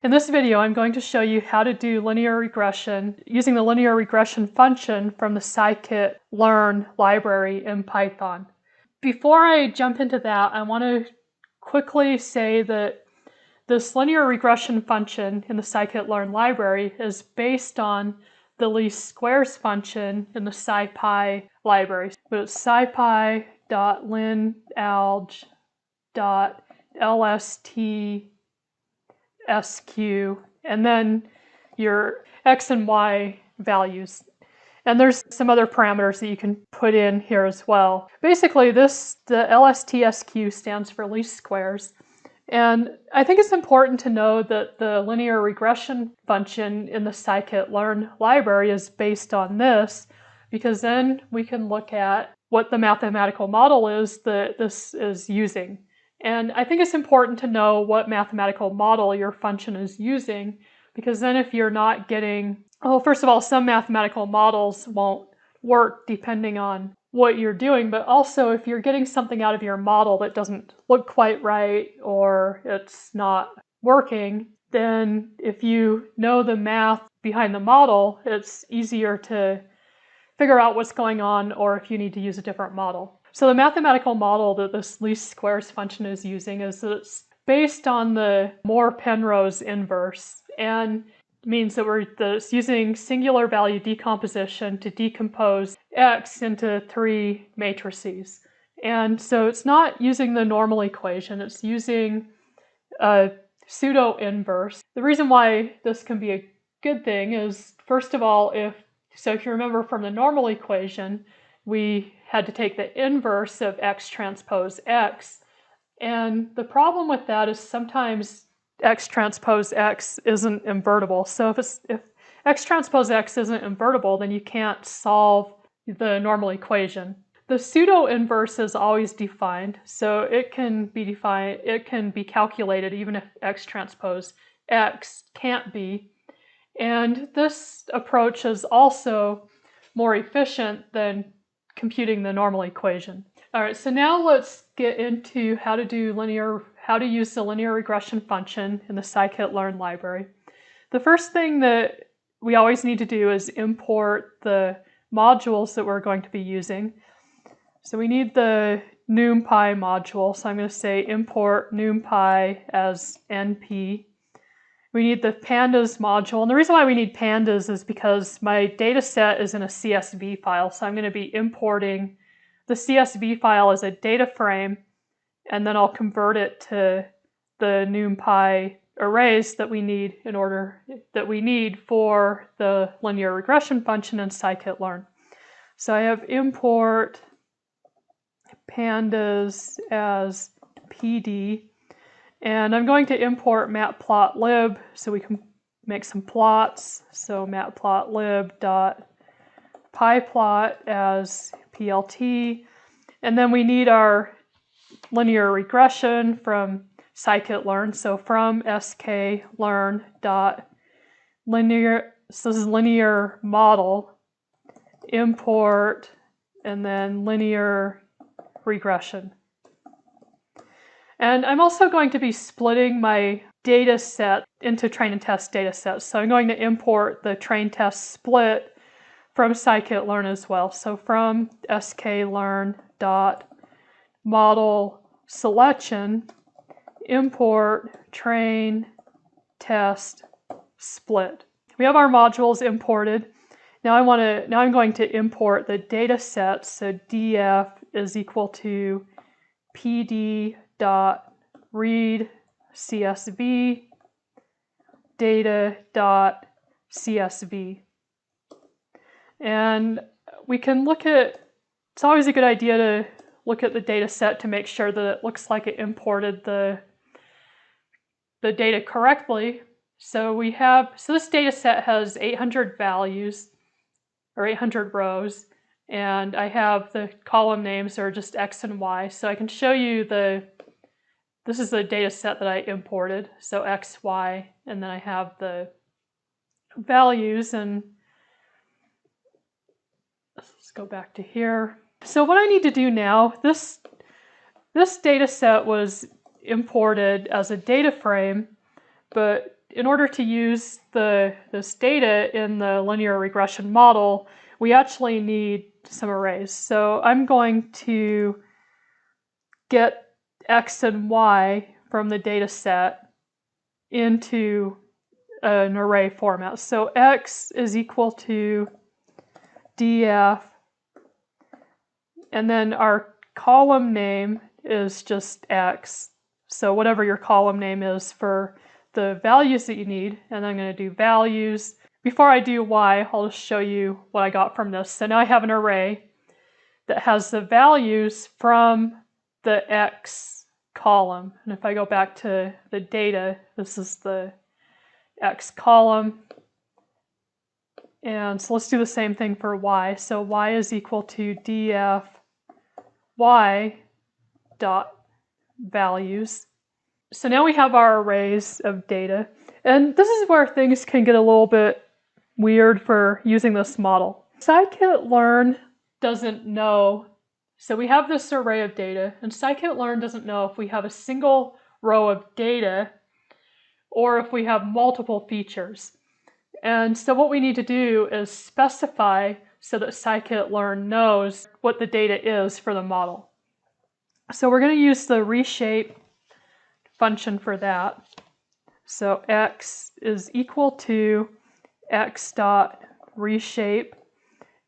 In this video, I'm going to show you how to do linear regression using the linear regression function from the scikit-learn library in Python. Before I jump into that, I want to quickly say that this linear regression function in the scikit-learn library is based on the least squares function in the scipy library. But it's scipy.linalg.lstsq, and then your x and y values. And there's some other parameters that you can put in here as well. Basically, the LSTSQ stands for least squares. And I think it's important to know that the linear regression function in the scikit-learn library is based on this, because then we can look at what the mathematical model is that this is using. And I think it's important to know what mathematical model your function is using, because then if you're not getting, well, first of all, some mathematical models won't work depending on what you're doing, but also if you're getting something out of your model that doesn't look quite right or it's not working, then if you know the math behind the model, it's easier to figure out what's going on, or if you need to use a different model. So the mathematical model that this least squares function is using is that it's based on the Moore-Penrose inverse, and means that it's using singular value decomposition to decompose x into three matrices. And so it's not using the normal equation, it's using a pseudo-inverse. The reason why this can be a good thing is, first of all, if you remember from the normal equation, we had to take the inverse of x transpose x. And the problem with that is sometimes x transpose x isn't invertible. So if x transpose x isn't invertible, then you can't solve the normal equation. The pseudo-inverse is always defined, so it can be calculated even if x transpose x can't be. And this approach is also more efficient than computing the normal equation. All right, so now let's get into how to use the linear regression function in the scikit-learn library. The first thing that we always need to do is import the modules that we're going to be using. So we need the numpy module, so I'm going to say import numpy as np. We need the pandas module, and the reason why we need pandas is because my data set is in a CSV file, so I'm going to be importing the CSV file as a data frame, and then I'll convert it to the numpy arrays that we need for the linear regression function in scikit-learn. So I have import pandas as pd, and I'm going to import matplotlib so we can make some plots. So matplotlib.pyplot as plt, and then we need our linear regression from scikit-learn. So from sklearn.linear, so this is linear model, import, and then linear regression. And I'm also going to be splitting my data set into train and test data sets. So I'm going to import the train test split from scikit-learn as well. So from sklearn.model selection, import train test split. We have our modules imported. Now I'm going to import the data set. So df is equal to pd.read CSV data.csv. And we can it's always a good idea to look at the data set to make sure that it looks like it imported the data correctly. So this data set has 800 values, or 800 rows, and I have the column names are just x and y. So I can show you this is the data set that I imported, so x, y, and then I have the values, and let's go back to here. So what I need to do now, this data set was imported as a data frame, but in order to use this data in the linear regression model, we actually need some arrays. So I'm going to get x and y from the data set into an array format. So x is equal to df, and then our column name is just x. So whatever your column name is for the values that you need, and I'm going to do values. Before I do y, I'll just show you what I got from this. So now I have an array that has the values from the x column. And if I go back to the data, this is the x column. And so let's do the same thing for y. So y is equal to df y dot values. So now we have our arrays of data. And this is where things can get a little bit weird for using this model. Scikit-learn doesn't know. So we have this array of data, and scikit-learn doesn't know if we have a single row of data or if we have multiple features. And so what we need to do is specify so that scikit-learn knows what the data is for the model. So we're going to use the reshape function for that. So x is equal to x dot reshape,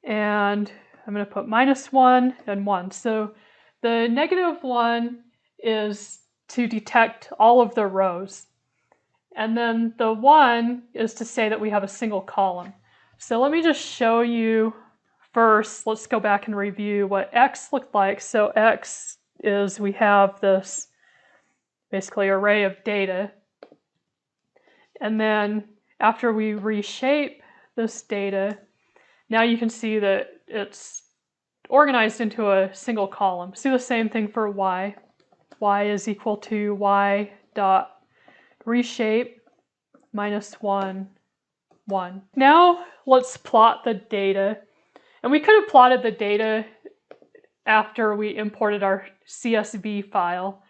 and I'm going to put -1 and 1. So the -1 is to detect all of the rows. And then the 1 is to say that we have a single column. So let me just show you first. Let's go back and review what x looked like. So x is, we have this basically array of data. And then after we reshape this data, now you can see that it's organized into a single column. Let's do the same thing for y. Y is equal to y dot reshape -1, 1. Now let's plot the data. And we could have plotted the data after we imported our CSV file.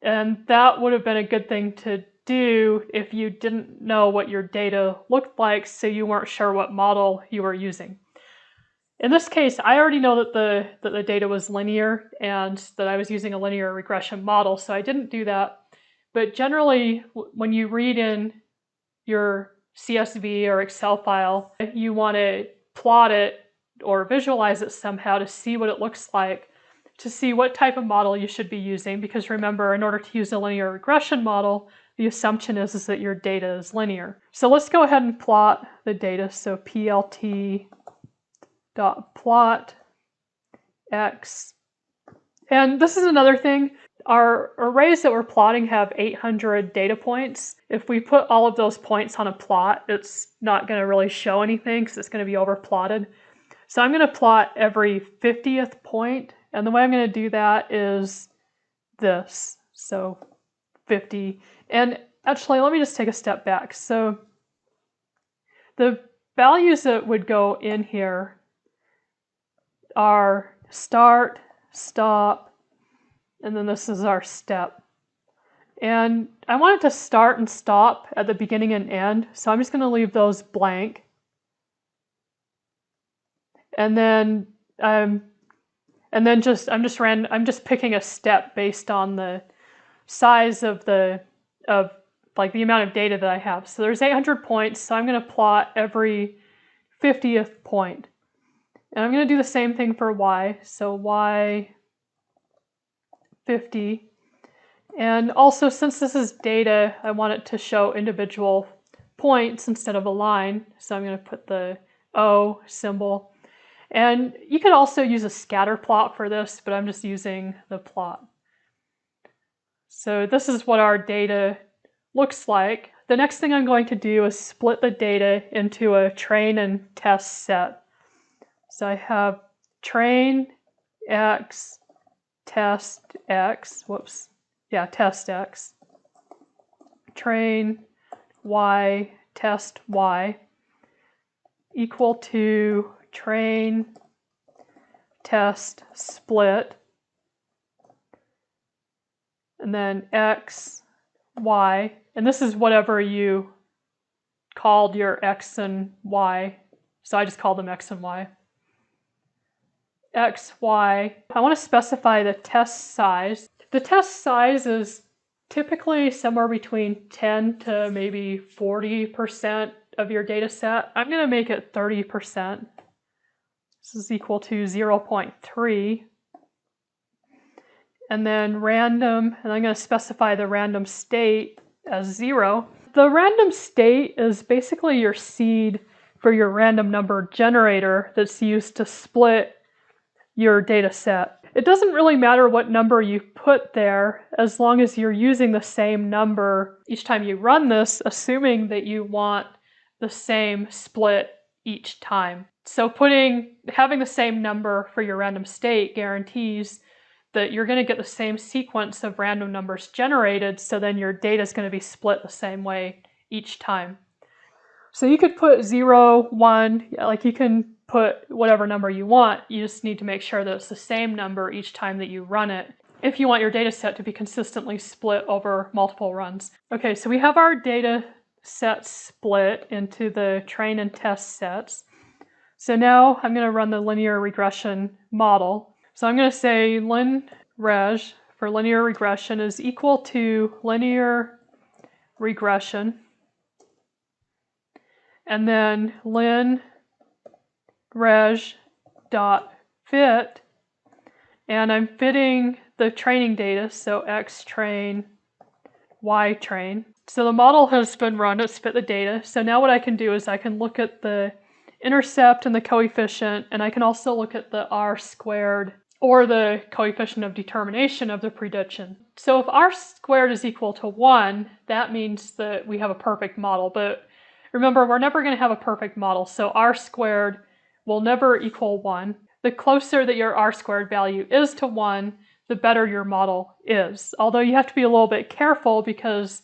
And that would have been a good thing to do if you didn't know what your data looked like, so you weren't sure what model you were using. In this case, I already know that the data was linear and that I was using a linear regression model, so I didn't do that. But generally, when you read in your CSV or Excel file, you want to plot it or visualize it somehow to see what it looks like, to see what type of model you should be using, because remember, in order to use a linear regression model, the assumption is that your data is linear. So let's go ahead and plot the data. So plt.plot x. And this is another thing. Our arrays that we're plotting have 800 data points. If we put all of those points on a plot, it's not going to really show anything because it's going to be overplotted. So I'm going to plot every 50th point. And the way I'm going to do that is this. So 50. And actually, let me just take a step back. So the values that would go in here are start, stop, and then this is our step. And I want it to start and stop at the beginning and end, so I'm just going to leave those blank. And then I'm just picking a step based on the size of like the amount of data that I have. So there's 800 points, so I'm going to plot every 50th point. And I'm going to do the same thing for y. So y 50. And also, since this is data, I want it to show individual points instead of a line. So I'm going to put the O symbol. And you could also use a scatter plot for this, but I'm just using the plot. So this is what our data looks like. The next thing I'm going to do is split the data into a train and test set. So I have train x, test x, test x, train y, test y, equal to train, test, split, and then x, y, and this is whatever you called your x and y, so I just call them x and y. X, y. I want to specify the test size. The test size is typically somewhere between 10 to maybe 40% of your data set. I'm going to make it 30%. This is equal to 0.3. And then random, and I'm going to specify the random state as 0. The random state is basically your seed for your random number generator that's used to split your data set. It doesn't really matter what number you put there as long as you're using the same number each time you run this, assuming that you want the same split each time. So having the same number for your random state guarantees that you're going to get the same sequence of random numbers generated, so then your data is going to be split the same way each time. So you could put 0, 1, like you can put whatever number you want. You just need to make sure that it's the same number each time that you run it if you want your data set to be consistently split over multiple runs. Okay, so we have our data set split into the train and test sets. So now I'm going to run the linear regression model. So I'm going to say lin_reg for linear regression is equal to linear regression, and then lin_reg.fit, and I'm fitting the training data, so x train, y train. So the model has been run, it's fit the data. So now what I can do is I can look at the intercept and the coefficient, and I can also look at the r-squared or the coefficient of determination of the prediction. So if r-squared is equal to 1, that means that we have a perfect model. But remember, we're never going to have a perfect model, so r-squared will never equal 1. The closer that your r-squared value is to 1, the better your model is. Although you have to be a little bit careful because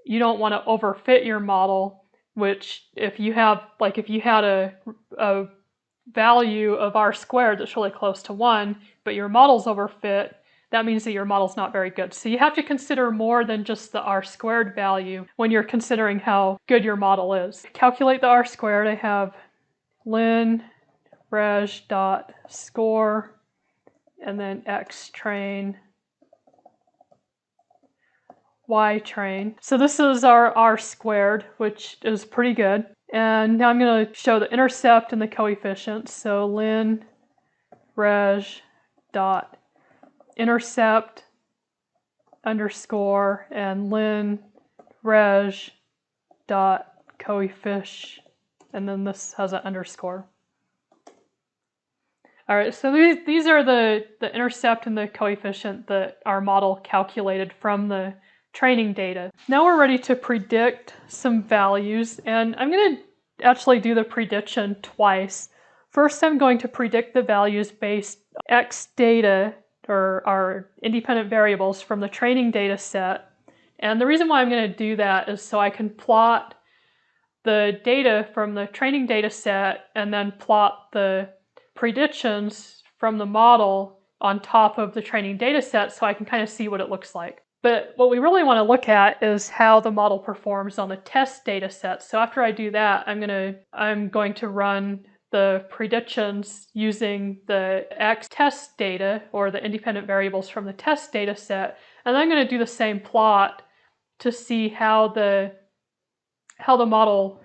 you don't want to overfit your model, which if you had a value of r-squared that's really close to 1, but your model's overfit, that means that your model's not very good. So you have to consider more than just the r-squared value when you're considering how good your model is. To calculate the r-squared, I have lin_reg.score and then x train, y train. So this is our r-squared, which is pretty good. And now I'm going to show the intercept and the coefficients. So lin_reg.intercept underscore and lin_reg.coefficient, and then this has an underscore. All right, so these are the intercept and the coefficient that our model calculated from the training data. Now we're ready to predict some values, and I'm going to actually do the prediction twice. First, I'm going to predict the values based on X data, or our independent variables from the training data set. And the reason why I'm going to do that is so I can plot the data from the training data set and then plot the predictions from the model on top of the training data set so I can kind of see what it looks like. But what we really want to look at is how the model performs on the test data set. So after I do that, I'm going to run the predictions using the X test data, or the independent variables from the test data set, and I'm going to do the same plot to see how the model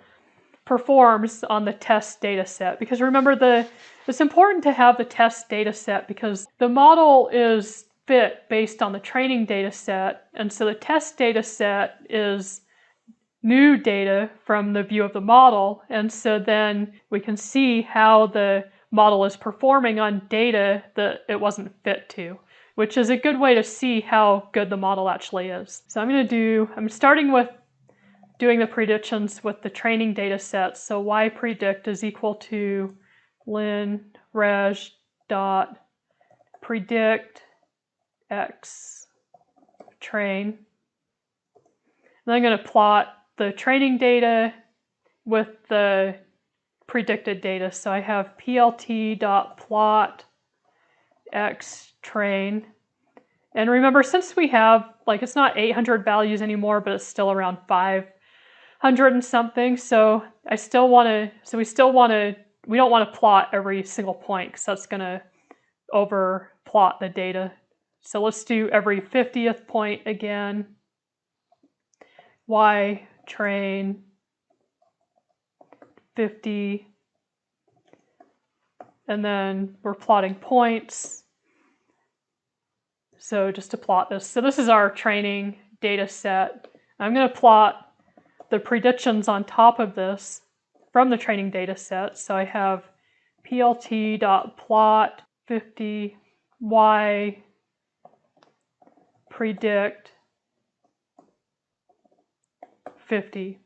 performs on the test data set. Because remember, it's important to have the test data set because the model is fit based on the training data set, and so the test data set is new data from the view of the model, and so then we can see how the model is performing on data that it wasn't fit to, which is a good way to see how good the model actually is. So I'm starting with doing the predictions with the training data set. So y predict is equal to lin_reg.predict x train. And I'm going to plot the training data with the predicted data. So I have plt.plot x train, And remember, since we have, like, it's not 800 values anymore, but it's still around 500 and something, so we don't want to plot every single point because that's going to overplot the data. So let's do every 50th point again. Y train 50, and then we're plotting points. So just to plot this, so this is our training data set. I'm going to plot the predictions on top of this from the training data set. So I have plt.plot 50 y predict 50.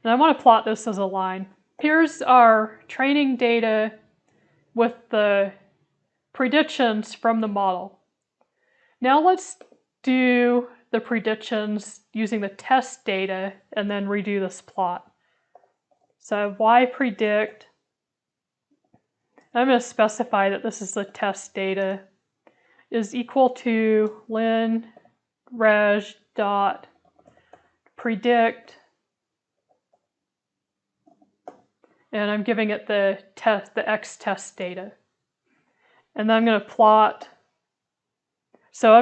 And I want to plot this as a line. Here's our training data with the predictions from the model. Now let's do the predictions using the test data and then redo this plot. So I have y predict. I'm going to specify that this is the test data is equal to len reg dot predict, and I'm giving it the x test data. And then I'm going to plot. So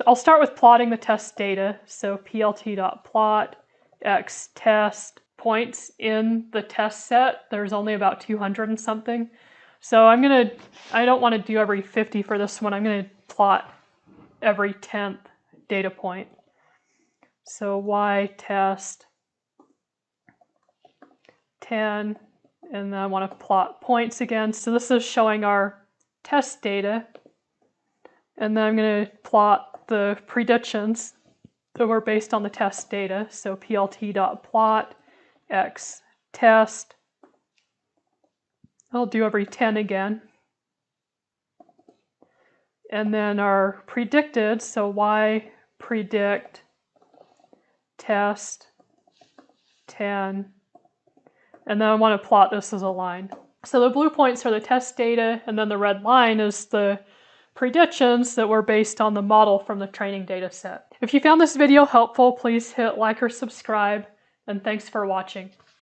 I'll start with plotting the test data. So plt.plot x test points in the test set. There's only about 200 and something. So I don't want to do every 50 for this one. I'm going to plot every 10th data point. So y test 10, and then I want to plot points again. So this is showing our test data, and then I'm going to plot the predictions that were based on the test data. So plt.plot x test. I'll do every 10 again. And then our predicted, so y predict test 10. And then I want to plot this as a line. So the blue points are the test data, and then the red line is the predictions that were based on the model from the training data set. If you found this video helpful, please hit like or subscribe, and thanks for watching.